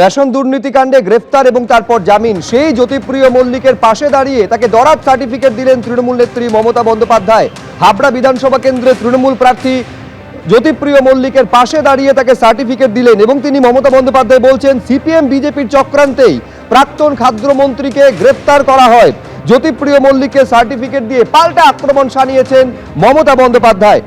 Ration দুর্নীতিকাণ্ডে গ্রেফতার এবং তারপর জামিন সেই জ্যোতিপ্রিয় মল্লিকের পাশে দাঁড়িয়ে তাকে দরাদ সার্টিফিকেট দিলেন তৃণমূল নেত্রী মমতা বন্দ্যোপাধ্যায়। হাবড়া বিধানসভা কেন্দ্রে তৃণমূল প্রার্থী জ্যোতিপ্রিয় মল্লিকের পাশে দাঁড়িয়ে তাকে সার্টিফিকেট দিলেন এবং তিনি মমতা বন্দ্যোপাধ্যায় বলছেন সিপিএম বিজেপির চক্রান্তেই প্রাক্তন খাদ্যমন্ত্রীকে গ্রেফতার করা হয়। জ্যোতিপ্রিয় মল্লিককে সার্টিফিকেট দিয়ে পাল্টা আক্রমণ শানিয়েছেন মমতা বন্দ্যোপাধ্যায়।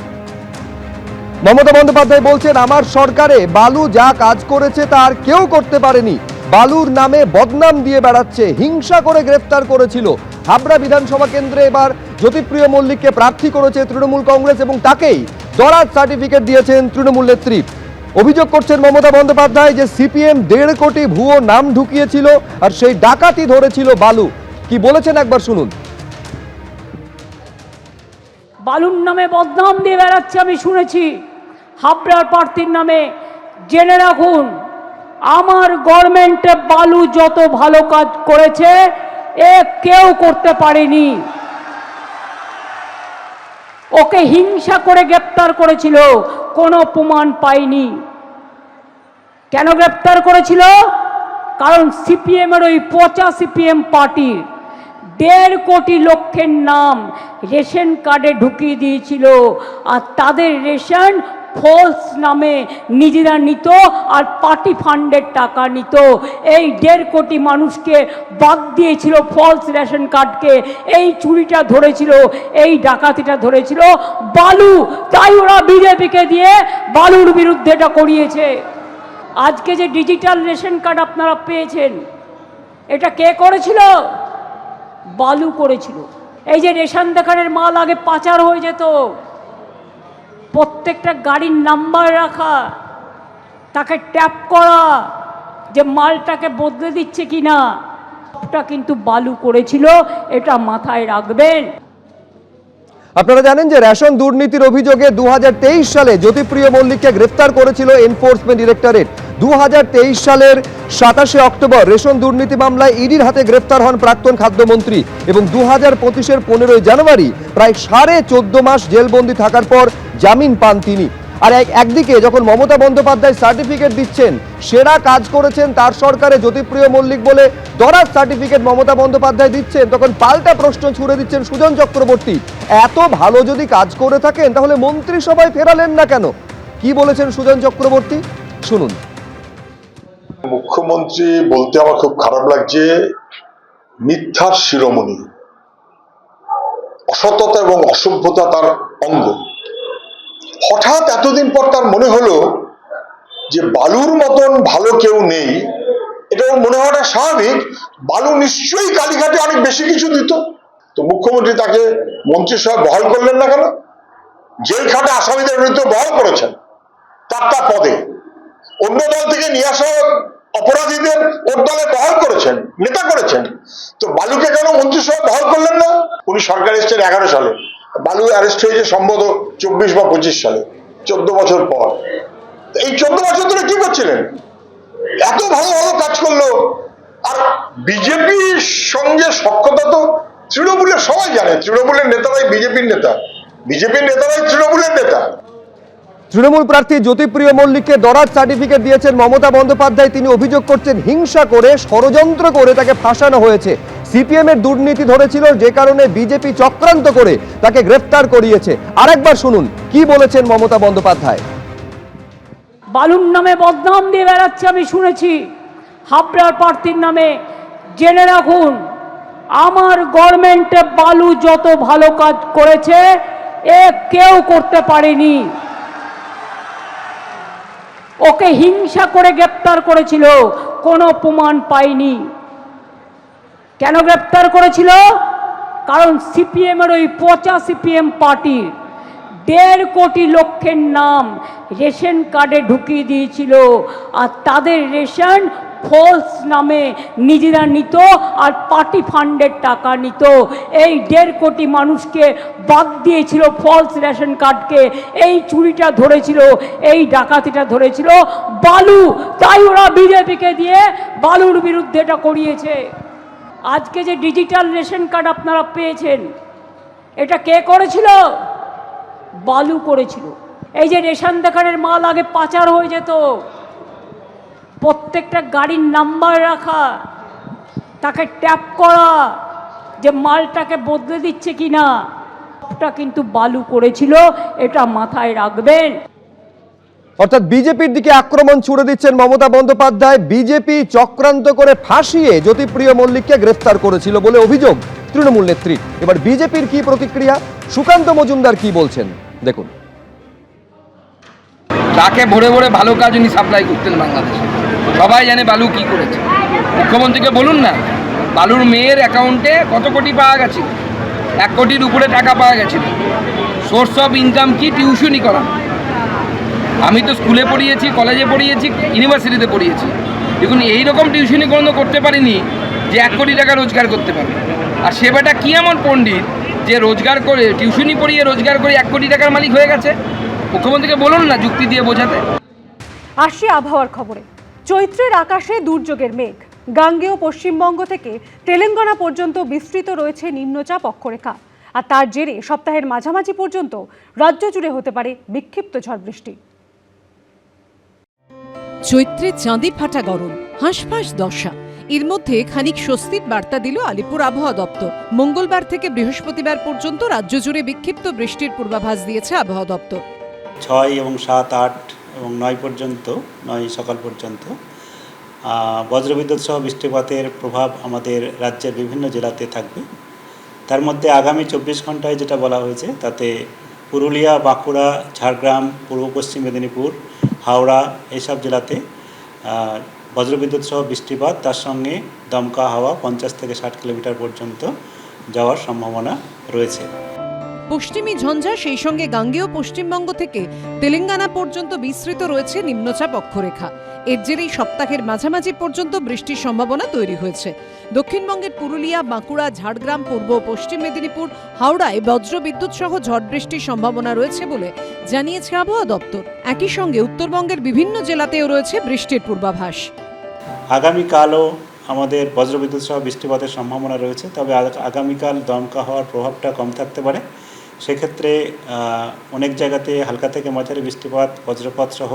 মমতা বন্দ্যোপাধ্যায় বলছেন, আমার সরকারে বালু যা কাজ করেছে তার কেউ করতে পারেনি। বালুর নামে বদনাম দিয়ে বেড়াচ্ছে, হিংসা করে গ্রেফতার করেছিল। হাবড়া বিধানসভা কেন্দ্রে এবার জ্যোতিপ্রিয় মল্লিককে প্রার্থী করেছে তৃণমূল কংগ্রেস এবং তাকেই দরাদ সার্টিফিকেট দিয়েছেন তৃণমূল নেত্রী। অভিযোগ করছেন মমতা বন্দ্যোপাধ্যায় যে সিপিএম 1.5 কোটি ভুয়ো নাম ঢুকিয়েছিল আর সেই ডাকাতি ধরেছিল বালু। কি বলেছেন একবার শুনুন। বালুর নামে বদনাম দিয়ে বেড়াচ্ছে আমি শুনেছি। হাবড়ার প্রার্থীর নামে জেনে রাখুন, আমার গভর্নমেন্টে বালু যত ভালো কাজ করেছে এ কেউ করতে পারেনি। ওকে হিংসা করে গ্রেপ্তার করেছিল, কোনো প্রমাণ পাইনি। কেন গ্রেপ্তার করেছিল? কারণ সিপিএমের ওই পচা সিপিএম পার্টির 1.5 কোটি লোকের নাম রেশন কার্ডে ঢুকিয়ে দিয়েছিল আর তাদের রেশন ফলস নামে নিজেরা নিত আর পার্টি ফান্ডের টাকা নিত। এই 1.5 কোটি মানুষকে বাদ দিয়েছিল ফলস রেশন কার্ডকে। এই চুরিটা ধরেছিল, এই ডাকাতিটা ধরেছিল বালু। তাই ওরা বিজেপিকে দিয়ে বালুর বিরুদ্ধে এটা করিয়েছে। আজকে যে ডিজিটাল রেশন কার্ড আপনারা পেয়েছেন, এটা কে করেছিল? বালু করেছিল। এই যে রেশন দোকানের মাল আগে পাচার হয়ে যেত, প্রত্যেকটা গাড়ির নাম্বার রাখা, তাকে ট্যাপ করা যে মালটাকে বদলে দিচ্ছে কিনা, ওটা কিন্তু বালু করেছিল, এটা মাথায় রাখবেন। আপনারা জানেন যে রেশন দুর্নীতির অভিযোগে 2023 সালে জ্যোতিপ্রিয় মল্লিককে গ্রেফতার করেছিল এনফোর্সমেন্ট ডিরেক্টরেট। 2023 সালের 27 অক্টোবর রেশন দুর্নীতি মামলায় ইডির হাতে গ্রেফতার হন প্রাক্তন খাদ্যমন্ত্রী এবং 2025-এর 15 জানুয়ারি প্রায় 14.5 মাস জেলবন্দি থাকার পর জামিন পান তিনি। আর একদিকে যখন মমতা বন্দ্যোপাধ্যায় সার্টিফিকেট দিচ্ছেন সেরা কাজ করেছেন তার সরকারে জ্যোতিপ্রিয় মল্লিক বলে দরাদ সার্টিফিকেট মমতা বন্দ্যোপাধ্যায় দিচ্ছেন, তখন পাল্টা প্রশ্ন ছুড়ে দিচ্ছেন সুজন চক্রবর্তী। এত ভালো যদি কাজ করে থাকেন তাহলে মন্ত্রিসভায় ফেরালেন না কেন? কি বলেছেন সুজন চক্রবর্তী শুনুন। মুখ্যমন্ত্রী বলতে আমার খুব খারাপ লাগছে, মিথ্যার শিরোমণি, অসততা এবং অসভ্যতা তার অঙ্গ। হঠাৎ এতদিন পর তার মনে হলো যে বালুর মতন ভালো কেউ নেই। এটা মনে হওয়াটা স্বাভাবিক। বালু নিশ্চয়ই কালীঘাটে অনেক বেশি কিছু দিত। তো মুখ্যমন্ত্রী তাকে মন্ত্রিসভায় বহাল করলেন না কেন? জেল খাটে আসামিদের বিরুদ্ধে বহাল করেছেন তার পদে। অন্য দল থেকে নিয়ে আসা অপরাধীদের ওর দলে বহাল করেছেন, নেতা করেছেন। তো বালুকে কেন মন্ত্রিসভায় বহাল করলেন না? উনি সরকার এসেছেন 11 সালে, বালু অ্যারেস্ট হয়েছে সম্ভবত 24 বা 25 সালে, 14 বছর পর। এই 14 বছর ধরে কি করছিলেন? এত ভালো ভালো কাজ করলো। আর বিজেপির সঙ্গে সখ্যতা তো তৃণমূলের সবাই জানে, তৃণমূলের নেতারাই বিজেপির নেতা, বিজেপির নেতারাই তৃণমূলের নেতা। তৃণমূল প্রার্থী জ্যোতিপ্রিয় মল্লিককে দরাদ সার্টিফিকেট দিয়েছেন মমতা বন্দ্যোপাধ্যায়। তিনি অভিযোগ করছেন হিংসা করে, ষড়যন্ত্র করে তাকে ফাঁসানো হয়েছে। সিপিএম এর দুর্নীতি ধরেছিল যে কারণে বিজেপি চক্রান্ত করে তাকে গ্রেফতার করিয়েছে। আরেকবার শুনুন কি বলেছেন মমতা বন্দ্যোপাধ্যায়। বালুর নামে বদনাম দিয়ে বেড়াচ্ছে আমি শুনেছি। হাবড়ার প্রার্থীর নামে জেনে রাখুন, আমার গভর্নমেন্টে বালু যত ভালো কাজ করেছে এ কেউ করতে পারেনি। ওকে হিংসা করে গ্রেপ্তার করেছিল, কোনো প্রমাণ পাইনি। কেন গ্রেপ্তার করেছিল? কারণ সিপিএমের ওই পচা সিপিএম পার্টির 1.5 কোটি লোকের নাম রেশন কার্ডে ঢুকিয়ে দিয়েছিল আর তাদের রেশন ফলস নামে নিজেরা নিত আর পার্টি ফান্ডের টাকা নিত। এই 1.5 কোটি মানুষকে বাদ দিয়েছিল ফলস রেশন কার্ডকে। এই চুরিটা ধরেছিল, এই ডাকাতিটা ধরেছিল বালু। তাই ওরা বিজেপিকে দিয়ে বালুর বিরুদ্ধে এটা করিয়েছে। আজকে যে ডিজিটাল রেশন কার্ড আপনারা পেয়েছেন, এটা কে করেছিল? বালু করেছিল। এই যে রেশন দোকানের মাল আগে পাচার হয়ে যেত, প্রত্যেকটা গাড়ির নাম্বার রাখা, তাকে ট্যাপ করা যে মালটাকে বদলে দিচ্ছে কিনা, সবটা কিন্তু বালু করেছিল, এটা মাথায় রাখবেন। অর্থাৎ বিজেপির দিকে আক্রমণ ছুড়ে দিচ্ছেন মমতা বন্দ্যোপাধ্যায়। বিজেপি চক্রান্ত করে ফাঁসিয়ে জ্যোতিপ্রিয় মল্লিককে গ্রেফতার করেছিল বলে অভিযোগ তৃণমূল নেত্রী। এবার বিজেপির কি প্রতিক্রিয়া, সুকান্ত মজুমদার কি বলছেন দেখুন। তাকে ভরে ভরে ভালো কাজ উনি সাপ্লাই করতেন বাংলাদেশে, সবাই জানে বালু কি করেছে। মুখ্যমন্ত্রীকে বলুন না, বালুর মেয়ের অ্যাকাউন্টে কত কোটি পাওয়া গেছে, 1 কোটির উপরে টাকা পাওয়া গেছিল। সোর্স অফ ইনকাম কি? টিউশনি করা। আমি তো স্কুলে পড়িয়েছি, কলেজে পড়িয়েছি, ইউনিভার্সিটিতে পড়িয়েছি, দেখুন এইরকম টিউশনি কোনো করতে পারিনি যে 1 কোটি টাকা রোজগার করতে পারবে। আর সেবাটা কি এমন পণ্ডিত যে রোজগার করে, টিউশনি পড়িয়ে রোজগার করে 1 কোটি টাকার মালিক হয়ে গেছে? মুখ্যমন্ত্রীকে বলুন না যুক্তি দিয়ে বোঝাতে। আসি আবহাওয়ার খবরে। চৈত্রের আকাশে দুর্যোগের মেঘ। গাঙ্গেয় পশ্চিমবঙ্গ থেকে তেলেঙ্গানা পর্যন্ত বিস্তৃত রয়েছে নিম্নচাপ অক্ষরেখা, আর তার জেরে সপ্তাহের মাঝামাঝি পর্যন্ত রাজ্য জুড়ে হতে পারে বিক্ষিপ্ত ঝড় বৃষ্টি। চৈত্রে চাঁদি ফাটা গরম, হাঁসফাঁস দশা। এর মধ্যে খানিক স্বস্তির বার্তা দিল আলিপুর আবহাওয়া দপ্তর। মঙ্গলবার থেকে বৃহস্পতিবার পর্যন্ত রাজ্য জুড়ে বিক্ষিপ্ত বৃষ্টির পূর্বাভাস দিয়েছে আবহাওয়া দপ্তর। 6 এবং 7, 8 এবং 9 পর্যন্ত, 9 সকাল পর্যন্ত বজ্রবিদ্যুৎ সহ বৃষ্টিপাতের প্রভাব আমাদের রাজ্যের বিভিন্ন জেলাতে থাকবে। তার মধ্যে আগামী 24 ঘন্টায় যেটা বলা হয়েছে তাতে পুরুলিয়া, বাঁকুড়া, ঝাড়গ্রাম, পূর্ব পশ্চিম মেদিনীপুর, হাওড়া এইসব জেলাতে বজ্রবিদ্যুৎ সহ বৃষ্টিপাত, তার সঙ্গে দমকা হাওয়া 50 থেকে 60 কিলোমিটার পর্যন্ত যাওয়ার সম্ভাবনা রয়েছে। পশ্চিমী ঝঞ্ঝা, সেই সঙ্গে গাঙ্গেয় পশ্চিমবঙ্গ থেকে তেলেঙ্গানা পর্যন্ত বিস্তৃত রয়েছে নিম্নচাপ অক্ষরেখা। এর জেরেই সপ্তাহের মাঝামাঝি পর্যন্ত বৃষ্টির সম্ভাবনা তৈরি হয়েছে। দক্ষিণবঙ্গের পুরুলিয়া, বাঁকুড়া, ঝাড়গ্রাম, পূর্ব পশ্চিম মেদিনীপুর, হাওড়ায় বজ্রবিদ্যুৎ সহ ঝড় বৃষ্টির সম্ভাবনা রয়েছে বলে জানিয়েছে আবহাওয়া দপ্তর। একই সঙ্গে উত্তরবঙ্গের বিভিন্ন জেলাতেও রয়েছে বৃষ্টির পূর্বাভাস। আগামীকালও আমাদের বজ্রবিদ্যুৎ সহ বৃষ্টিপাতের সম্ভাবনা রয়েছে, তবে আগামীকাল দমকা হওয়ার প্রভাবটা কম থাকতে পারে। সেক্ষেত্রে অনেক জায়গাতে হালকা থেকে মাঝারি বৃষ্টিপাত, বজ্রপাত সহ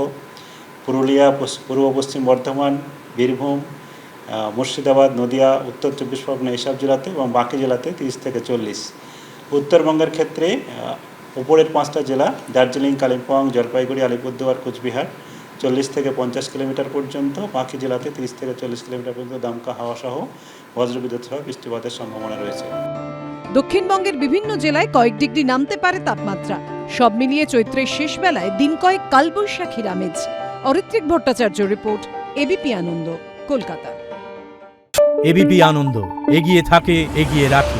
পুরুলিয়া, পূর্ব পশ্চিম বর্ধমান, বীরভূম, মুর্শিদাবাদ, নদিয়া, উত্তর 24 পরগনা এইসব জেলাতে এবং বাকি জেলাতে 30 থেকে 40। উত্তরবঙ্গের ক্ষেত্রে উপরের 5টা জেলা দার্জিলিং, কালিম্পং, জলপাইগুড়ি, আলিপুরদুয়ার, কোচবিহার 40 থেকে 50 কিলোমিটার পর্যন্ত, বাকি জেলাতে 30 থেকে 40 কিলোমিটার পর্যন্ত দমকা হাওয়া সহ বজ্রবিদ্যুৎ সহ বৃষ্টিপাতের সম্ভাবনা রয়েছে। দক্ষিণবঙ্গের বিভিন্ন জেলায় কয়েক ডিগ্রি নামতে পারে তাপমাত্রা। সব মিলিয়ে চৈত্রের শেষ বেলায় দিন কয়েক কালবৈশাখীর আমেজ। অরিত্রিক ভট্টাচার্য রিপোর্ট, এবিপি আনন্দ, কলকাতা। এবিপি আনন্দ, এগিয়ে থাকে, এগিয়ে রাখে।